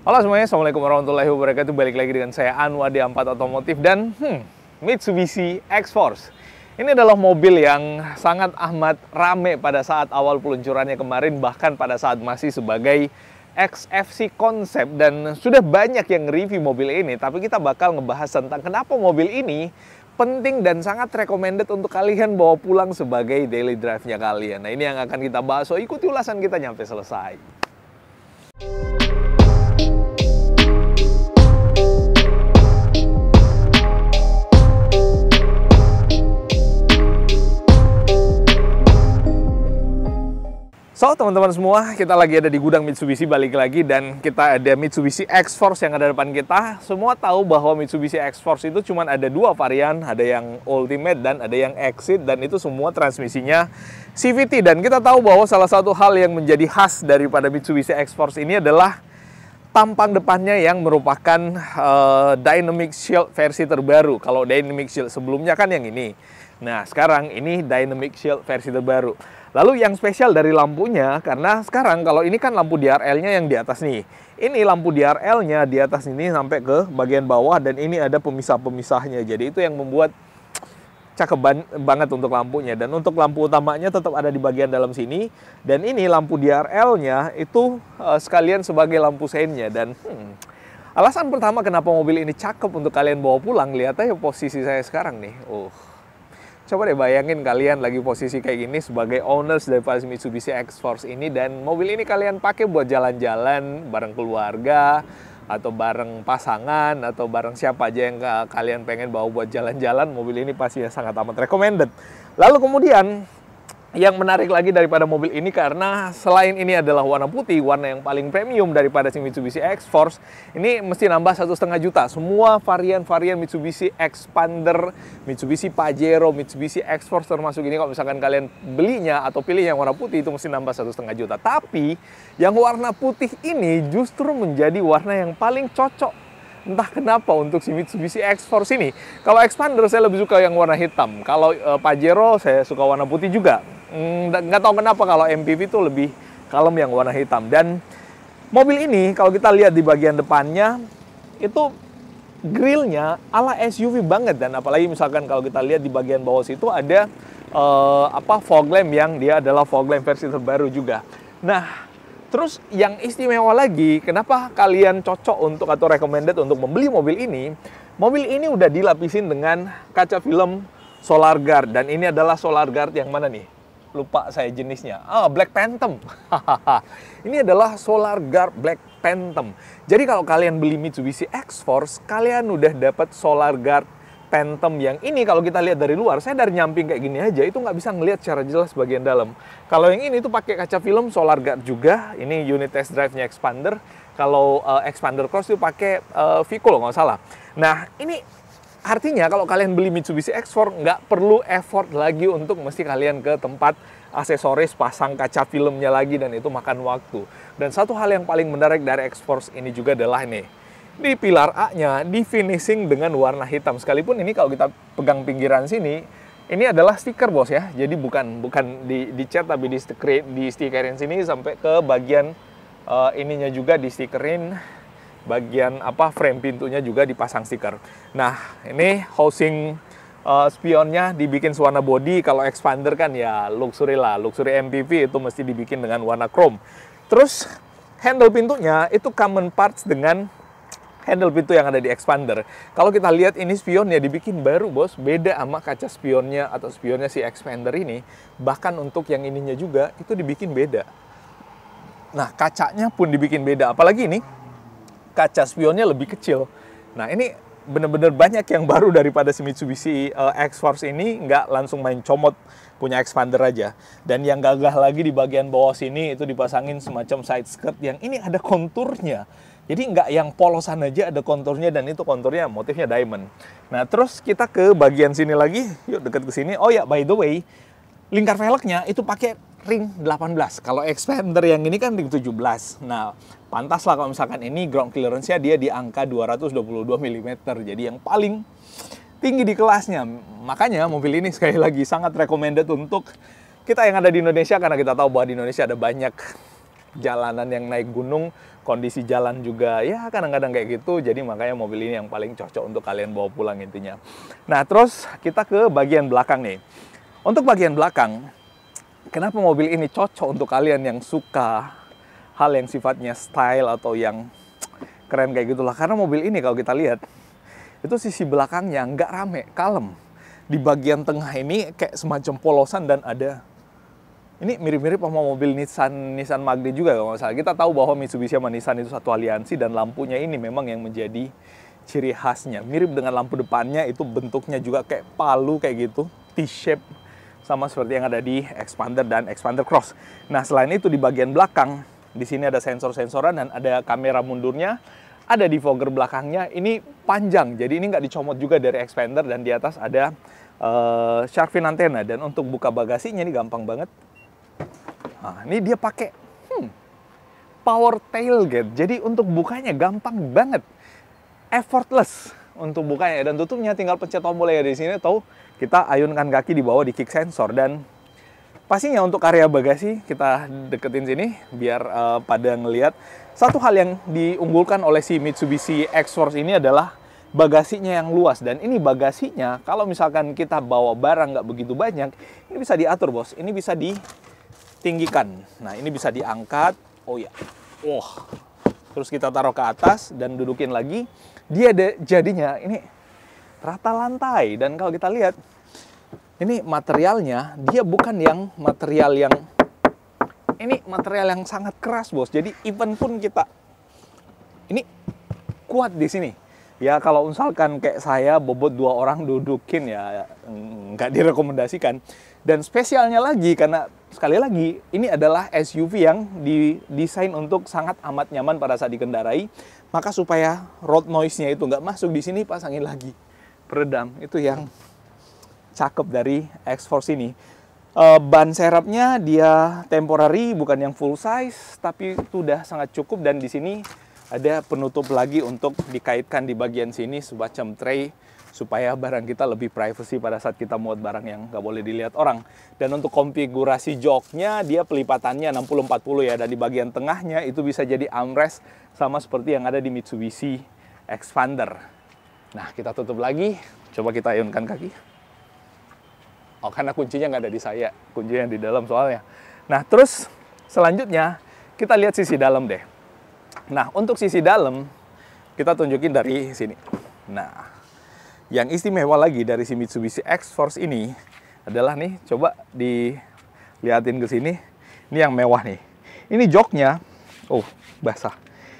Halo semuanya, Assalamualaikum warahmatullahi wabarakatuh. Balik lagi dengan saya Anwar di Ampat Otomotif dan Mitsubishi X-Force. Ini adalah mobil yang sangat amat rame pada saat awal peluncurannya kemarin, bahkan pada saat masih sebagai XFC konsep, dan sudah banyak yang review mobil ini. Tapi kita bakal ngebahas tentang kenapa mobil ini penting dan sangat recommended untuk kalian bawa pulang sebagai daily drive-nya kalian. Nah, ini yang akan kita bahas, so ikuti ulasan kita nyampe selesai. So, teman-teman semua, kita lagi ada di gudang Mitsubishi, balik lagi, dan kita ada Mitsubishi X-Force yang ada depan kita. Semua tahu bahwa Mitsubishi X-Force itu cuma ada dua varian, ada yang Ultimate dan ada yang Exit, dan itu semua transmisinya CVT. Dan kita tahu bahwa salah satu hal yang menjadi khas daripada Mitsubishi X-Force ini adalah tampang depannya yang merupakan Dynamic Shield versi terbaru. Kalau Dynamic Shield sebelumnya kan yang ini. Nah, sekarang ini Dynamic Shield versi terbaru. Lalu yang spesial dari lampunya, karena sekarang kalau ini kan lampu DRL-nya yang di atas nih. Ini lampu DRL-nya di atas ini sampai ke bagian bawah, dan ini ada pemisah-pemisahnya. Jadi itu yang membuat cakep banget untuk lampunya. Dan untuk lampu utamanya tetap ada di bagian dalam sini. Dan ini lampu DRL-nya itu sekalian sebagai lampu seinnya. Dan alasan pertama kenapa mobil ini cakep untuk kalian bawa pulang, lihat aja posisi saya sekarang nih. Coba deh bayangin kalian lagi posisi kayak gini sebagai owners dari Mitsubishi X-Force ini, dan mobil ini kalian pakai buat jalan-jalan bareng keluarga, atau bareng pasangan, atau bareng siapa aja yang kalian pengen bawa buat jalan-jalan. Mobil ini pasti sangat amat recommended. Lalu kemudian yang menarik lagi daripada mobil ini, karena selain ini adalah warna putih, warna yang paling premium daripada si Mitsubishi X-Force, ini mesti nambah 1,5 juta. Semua varian-varian Mitsubishi Xpander, Mitsubishi Pajero, Mitsubishi X-Force termasuk ini, kalau misalkan kalian belinya atau pilih yang warna putih, itu mesti nambah 1,5 juta. Tapi yang warna putih ini justru menjadi warna yang paling cocok, entah kenapa, untuk si Mitsubishi X-Force ini. Kalau Xpander saya lebih suka yang warna hitam. Kalau Pajero saya suka warna putih juga. Nggak tahu kenapa kalau MPV itu lebih kalem yang warna hitam. Dan mobil ini kalau kita lihat di bagian depannya itu grillnya ala SUV banget, dan apalagi misalkan kalau kita lihat di bagian bawah situ ada fog lamp yang dia adalah fog lamp versi terbaru juga. Nah, terus yang istimewa lagi, kenapa kalian cocok untuk atau recommended untuk membeli mobil ini? Mobil ini udah dilapisin dengan kaca film Solar Guard, dan ini adalah Solar Guard yang mana nih? Lupa saya jenisnya. Black Phantom. Ini adalah Solar Guard Black Phantom. Jadi kalau kalian beli Mitsubishi X-Force, kalian udah dapat Solar Guard Phantom yang ini. Kalau kita lihat dari luar, saya dari nyamping kayak gini aja itu nggak bisa ngelihat secara jelas bagian dalam. Kalau yang ini tuh pakai kaca film Solar Guard juga. Ini unit test drive-nya Xpander. Kalau Xpander Cross itu pakai V-Cool nggak salah. Nah, ini artinya kalau kalian beli Mitsubishi X-Force, nggak perlu effort lagi untuk mesti kalian ke tempat aksesoris pasang kaca filmnya lagi, dan itu makan waktu. Dan satu hal yang paling menarik dari X-Force ini juga adalah ini. Di pilar A-nya di finishing dengan warna hitam. Sekalipun ini kalau kita pegang pinggiran sini, ini adalah stiker bos ya. Jadi bukan dicat, tapi di stikerin sini sampai ke bagian ininya juga di stikerin. Bagian frame pintunya juga dipasang stiker. Nah, ini housing spionnya dibikin warna body. Kalau Xpander kan ya luxury lah, luxury MPV itu mesti dibikin dengan warna chrome. Terus handle pintunya itu common parts dengan handle pintu yang ada di Xpander. Kalau kita lihat ini spionnya dibikin baru bos, beda sama kaca spionnya atau spionnya si Xpander ini. Bahkan untuk yang ininya juga itu dibikin beda. Nah, kacanya pun dibikin beda, apalagi ini kaca spionnya lebih kecil. Nah, ini bener-bener banyak yang baru daripada si Mitsubishi X-Force ini, nggak langsung main comot punya Xpander aja. Dan yang gagah lagi di bagian bawah sini itu dipasangin semacam side skirt yang ini ada konturnya. Jadi nggak yang polosan aja, ada konturnya, dan itu konturnya motifnya diamond. Nah, terus kita ke bagian sini lagi, yuk deket ke sini. Oh ya, by the way, lingkar velgnya itu pakai ring 18. Kalau Xpander yang ini kan ring 17. Nah, pantas lah kalau misalkan ini ground clearance-nya dia di angka 222 mm. Jadi yang paling tinggi di kelasnya. Makanya mobil ini sekali lagi sangat recommended untuk kita yang ada di Indonesia, karena kita tahu bahwa di Indonesia ada banyak jalanan yang naik gunung, kondisi jalan juga ya kadang-kadang kayak gitu. Jadi makanya mobil ini yang paling cocok untuk kalian bawa pulang intinya. Nah, terus kita ke bagian belakang nih. Untuk bagian belakang, kenapa mobil ini cocok untuk kalian yang suka hal yang sifatnya style atau yang keren kayak gitulah. Karena mobil ini kalau kita lihat, itu sisi belakangnya nggak rame, kalem. Di bagian tengah ini kayak semacam polosan dan ada, ini mirip-mirip sama mobil Nissan Magde juga kalau nggak salah. Kita tahu bahwa Mitsubishi sama Nissan itu satu aliansi dan lampunya ini memang yang menjadi ciri khasnya. Mirip dengan lampu depannya, itu bentuknya juga kayak palu kayak gitu, T-shape, sama seperti yang ada di Expander dan Expander Cross. Nah, selain itu di bagian belakang, di sini ada sensor-sensoran dan ada kamera mundurnya, ada defogger belakangnya. Ini panjang, jadi ini nggak dicomot juga dari Expander, dan di atas ada shark fin antena. Dan untuk buka bagasinya ini gampang banget. Nah, ini dia pakai power tailgate, jadi untuk bukanya gampang banget, effortless untuk bukanya, dan tutupnya tinggal pencet tombol ya di sini, atau kita ayunkan kaki di bawah di kick sensor. Dan pastinya untuk area bagasi kita deketin sini biar pada ngelihat. Satu hal yang diunggulkan oleh si Mitsubishi X-Force ini adalah bagasinya yang luas. Dan ini bagasinya kalau misalkan kita bawa barang nggak begitu banyak, ini bisa diatur bos, ini bisa ditinggikan. Nah, ini bisa diangkat, oh ya, terus kita taruh ke atas dan dudukin lagi, dia jadinya ini rata lantai. Dan kalau kita lihat, ini materialnya, dia bukan yang material yang, ini material yang sangat keras bos. Jadi even pun kita, ini kuat di sini. Ya kalau misalkan kayak saya bobot 2 orang dudukin ya nggak direkomendasikan. Dan spesialnya lagi, karena sekali lagi ini adalah SUV yang didesain untuk sangat amat nyaman pada saat dikendarai. Maka supaya road noise-nya itu nggak masuk, di sini pasangin lagi peredam. Itu yang cakep dari X-Force ini. Ban serepnya dia temporary, bukan yang full size, tapi itu udah sangat cukup. Dan di sini ada penutup lagi untuk dikaitkan di bagian sini, semacam tray, supaya barang kita lebih privacy pada saat kita muat barang yang nggak boleh dilihat orang. Dan untuk konfigurasi joknya, dia pelipatannya 60-40 ya, dan di bagian tengahnya itu bisa jadi armrest, sama seperti yang ada di Mitsubishi Expander. Nah, kita tutup lagi. Coba kita ayunkan kaki. Oh, karena kuncinya nggak ada di saya. Kuncinya di dalam soalnya. Nah, terus selanjutnya kita lihat sisi dalam deh. Nah, untuk sisi dalam, kita tunjukin dari sini. Nah, yang istimewa lagi dari si Mitsubishi X-Force ini adalah nih, coba dilihatin ke sini. Ini yang mewah nih. Ini joknya, basah.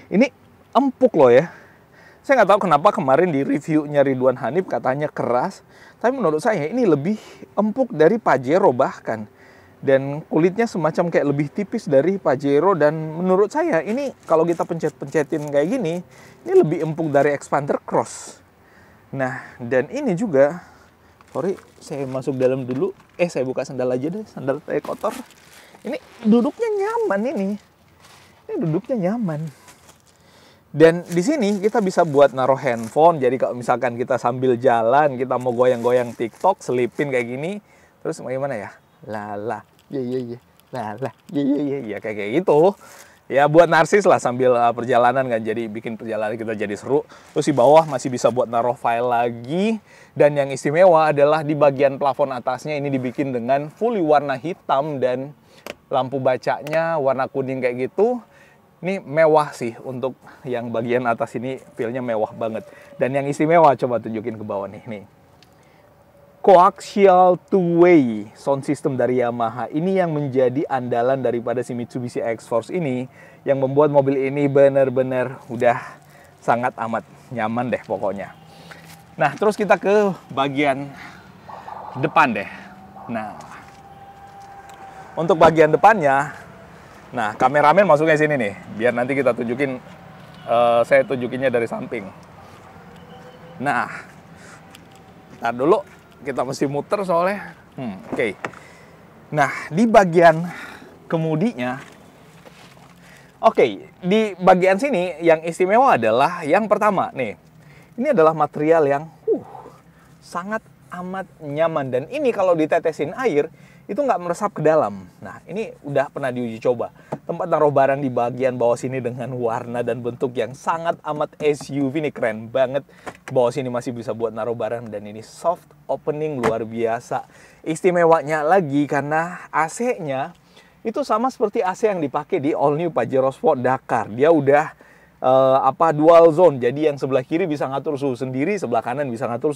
Ini empuk loh ya. Saya nggak tahu kenapa kemarin di reviewnya Ridwan Hanif katanya keras, tapi menurut saya ini lebih empuk dari Pajero bahkan. Dan kulitnya semacam kayak lebih tipis dari Pajero, dan menurut saya ini kalau kita pencet-pencetin kayak gini, ini lebih empuk dari Expander Cross. Nah, dan ini juga, sorry saya masuk dalam dulu, saya buka sandal aja deh, sandal saya kotor. Ini duduknya nyaman ini duduknya nyaman. Dan di sini kita bisa buat naruh handphone. Jadi kalau misalkan kita sambil jalan, kita mau goyang-goyang TikTok, selipin kayak gini, terus gimana ya? Lala, lala, ya kayak gitu. Ya buat narsis lah sambil perjalanan kan, jadi bikin perjalanan kita jadi seru. Terus di bawah masih bisa buat naruh file lagi. Dan yang istimewa adalah di bagian plafon atasnya ini dibikin dengan fully warna hitam dan lampu bacanya warna kuning kayak gitu. Ini mewah sih, untuk yang bagian atas ini feel-nya mewah banget. Dan yang istimewa, coba tunjukin ke bawah nih. Coaxial two-way sound system dari Yamaha. Ini yang menjadi andalan daripada si Mitsubishi X-Force ini, yang membuat mobil ini benar-benar udah sangat amat nyaman deh pokoknya. Nah, terus kita ke bagian depan deh. Nah, untuk bagian depannya, nah, kameramen masuknya sini nih, biar nanti kita tunjukin, saya tunjukinnya dari samping. Nah, ntar dulu, kita mesti muter soalnya. Oke. Nah, di bagian kemudinya, di bagian sini yang istimewa adalah yang pertama nih, ini adalah material yang sangat amat nyaman. Dan ini kalau ditetesin air, itu nggak meresap ke dalam. Nah, ini udah pernah diuji coba. Tempat naruh barang di bagian bawah sini dengan warna dan bentuk yang sangat amat SUV, ini keren banget. Bawah sini masih bisa buat naruh barang, dan ini soft opening luar biasa. Istimewanya lagi karena AC-nya itu sama seperti AC yang dipakai di all new Pajero Sport Dakar. Dia udah dual zone. Jadi yang sebelah kiri bisa ngatur suhu sendiri, sebelah kanan bisa ngatur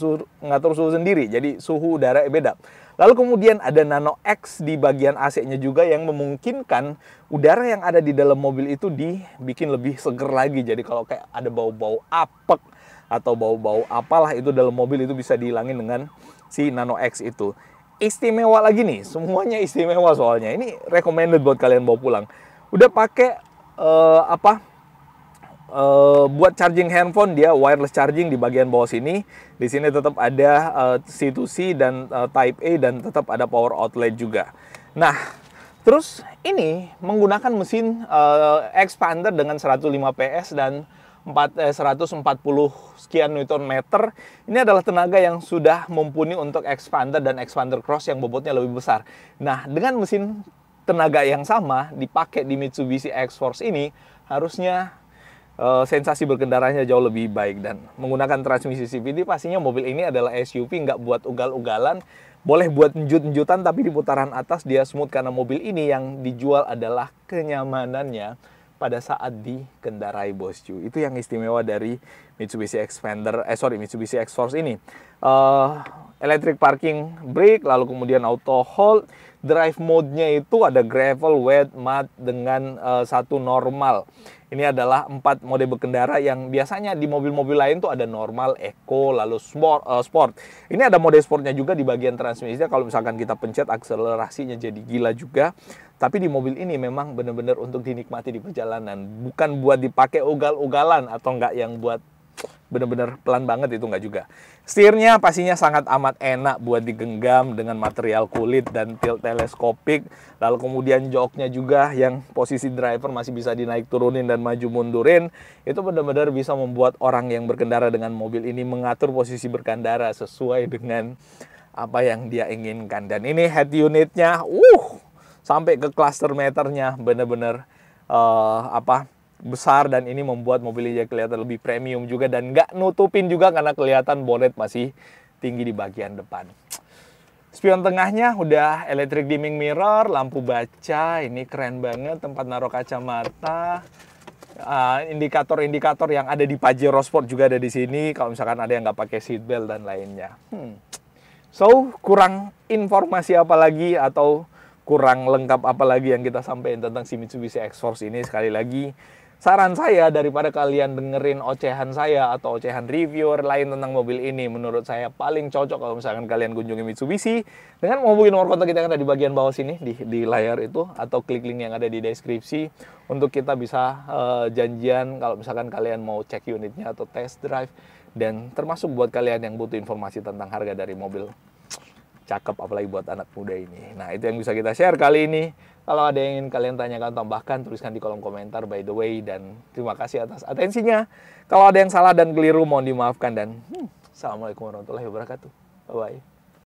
suhu sendiri. Jadi suhu udara beda. Lalu kemudian ada Nano X di bagian AC-nya juga yang memungkinkan udara yang ada di dalam mobil itu dibikin lebih seger lagi. Jadi kalau kayak ada bau-bau apek atau bau-bau apalah itu dalam mobil, itu bisa dihilangin dengan si Nano X itu. Istimewa lagi nih, semuanya istimewa soalnya. Ini recommended buat kalian bawa pulang. Udah pakai buat charging handphone, dia wireless charging di bagian bawah sini. Di sini tetap ada C2C dan Type A, dan tetap ada power outlet juga. Nah, terus ini menggunakan mesin expander dengan 105 PS dan 140 sekian Newton meter. Ini adalah tenaga yang sudah mumpuni untuk expander dan expander cross yang bobotnya lebih besar. Nah, dengan mesin tenaga yang sama dipakai di Mitsubishi X-Force ini, harusnya sensasi berkendaranya jauh lebih baik. Dan menggunakan transmisi CVT, pastinya mobil ini adalah SUV, nggak buat ugal-ugalan. Boleh buat njut-njutan, tapi di putaran atas dia smooth, karena mobil ini yang dijual adalah kenyamanannya pada saat dikendarai, bosku. Itu yang istimewa dari Mitsubishi Mitsubishi X-Force ini. Electric parking brake, lalu kemudian auto hold. Drive mode-nya itu ada gravel, wet, mud, dengan satu normal. Ini adalah 4 mode berkendara yang biasanya di mobil-mobil lain tuh ada normal, eco, lalu sport. Ini ada mode sportnya juga di bagian transmisinya. Kalau misalkan kita pencet, akselerasinya jadi gila juga. Tapi di mobil ini memang benar-benar untuk dinikmati di perjalanan. Bukan buat dipakai ugal-ugalan atau enggak yang buat benar-benar pelan banget, itu enggak juga. Setirnya pastinya sangat amat enak buat digenggam dengan material kulit dan tilt teleskopik. Lalu kemudian joknya juga yang posisi driver masih bisa dinaik turunin dan maju mundurin. Itu benar-benar bisa membuat orang yang berkendara dengan mobil ini mengatur posisi berkendara sesuai dengan apa yang dia inginkan. Dan ini head unitnya, sampai ke cluster meternya benar-benar besar, dan ini membuat mobil ini kelihatan lebih premium juga, dan nggak nutupin juga karena kelihatan bonnet masih tinggi di bagian depan. Spion tengahnya udah electric dimming mirror, lampu baca, ini keren banget, tempat naruh kacamata. Indikator-indikator yang ada di Pajero Sport juga ada di sini, kalau misalkan ada yang nggak pakai seatbelt dan lainnya. So, kurang informasi apa lagi atau kurang lengkap apa lagi yang kita sampaikan tentang si Mitsubishi X-Force ini. Sekali lagi, saran saya, daripada kalian dengerin ocehan saya atau ocehan reviewer lain tentang mobil ini, menurut saya paling cocok kalau misalkan kalian kunjungi Mitsubishi dengan menghubungi nomor kontak kita yang ada di bagian bawah sini di layar itu, atau klik link yang ada di deskripsi untuk kita bisa janjian kalau misalkan kalian mau cek unitnya atau test drive. Dan termasuk buat kalian yang butuh informasi tentang harga dari mobil cakep, apalagi buat anak muda ini. Nah, itu yang bisa kita share kali ini. Kalau ada yang ingin kalian tanyakan, tambahkan, tuliskan di kolom komentar, by the way. Dan terima kasih atas atensinya. Kalau ada yang salah dan keliru, mohon dimaafkan. Dan Assalamualaikum warahmatullahi wabarakatuh. Bye-bye.